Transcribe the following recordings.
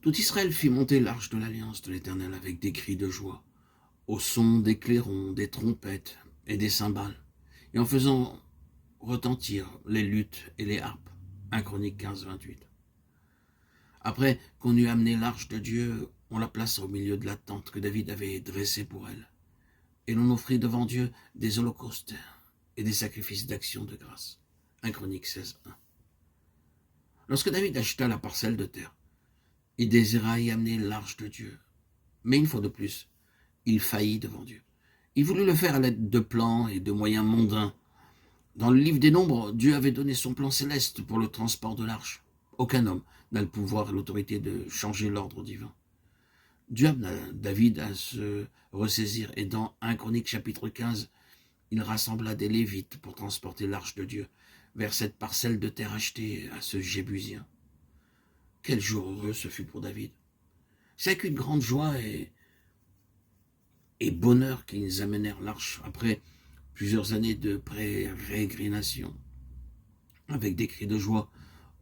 Tout Israël fit monter l'arche de l'alliance de l'Éternel avec des cris de joie, au son des clairons, des trompettes et des cymbales, et en faisant retentir les luttes et les harpes. 1 Chroniques 15, 28. Après qu'on eut amené l'arche de Dieu, on la plaça au milieu de la tente que David avait dressée pour elle. Et l'on offrit devant Dieu des holocaustes et des sacrifices d'action de grâce. 1 Chroniques 16, 1. Lorsque David acheta la parcelle de terre, il désira y amener l'arche de Dieu. Mais une fois de plus, il faillit devant Dieu. Il voulut le faire à l'aide de plans et de moyens mondains. Dans le livre des Nombres, Dieu avait donné son plan céleste pour le transport de l'arche. Aucun homme n'a le pouvoir et l'autorité de changer l'ordre divin. Dieu amena David à se ressaisir et dans 1 Chronique chapitre 15, il rassembla des Lévites pour transporter l'arche de Dieu vers cette parcelle de terre achetée à ce Jébusien. Quel jour heureux ce fut pour David. C'est avec une grande joie et bonheur qu'ils amenèrent l'arche après plusieurs années de pérégrination, avec des cris de joie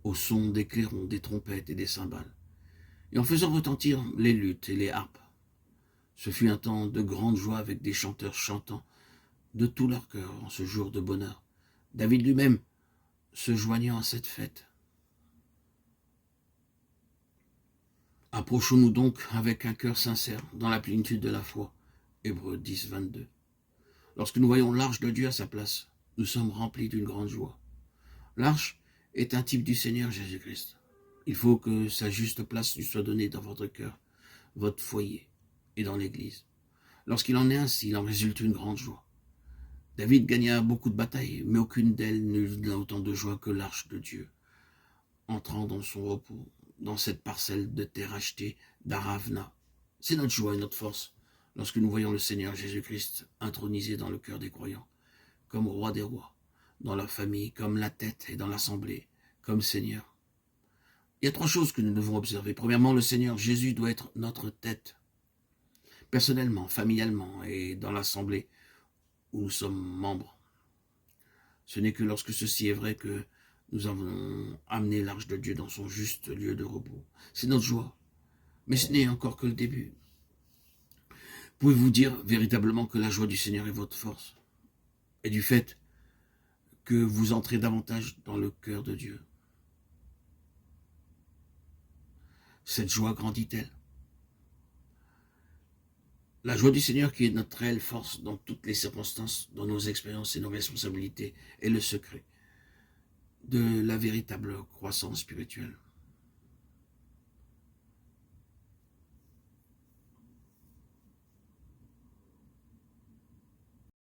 au son des clairons, des trompettes et des cymbales, et en faisant retentir les luttes et les harpes. Ce fut un temps de grande joie avec des chanteurs chantant de tout leur cœur en ce jour de bonheur. David lui-même se joignant à cette fête. Approchons-nous donc avec un cœur sincère dans la plénitude de la foi. Hébreux 10, 22. Lorsque nous voyons l'arche de Dieu à sa place, nous sommes remplis d'une grande joie. L'arche est un type du Seigneur Jésus-Christ. Il faut que sa juste place lui soit donnée dans votre cœur, votre foyer et dans l'Église. Lorsqu'il en est ainsi, il en résulte une grande joie. David gagna beaucoup de batailles, mais aucune d'elles n'a autant de joie que l'arche de Dieu, entrant dans son repos, dans cette parcelle de terre achetée d'Aravna. C'est notre joie et notre force lorsque nous voyons le Seigneur Jésus-Christ intronisé dans le cœur des croyants, comme roi des rois, dans leur famille, comme la tête et dans l'assemblée, comme Seigneur. Il y a 3 choses que nous devons observer. Premièrement, le Seigneur Jésus doit être notre tête, personnellement, familialement et dans l'assemblée où nous sommes membres. Ce n'est que lorsque ceci est vrai que nous avons amené l'arche de Dieu dans son juste lieu de repos. C'est notre joie, mais ce n'est encore que le début. Pouvez-vous dire véritablement que la joie du Seigneur est votre force, et du fait que vous entrez davantage dans le cœur de Dieu? Cette joie grandit-elle? La joie du Seigneur qui est notre réelle force dans toutes les circonstances, dans nos expériences et nos responsabilités, est le secret de la véritable croissance spirituelle.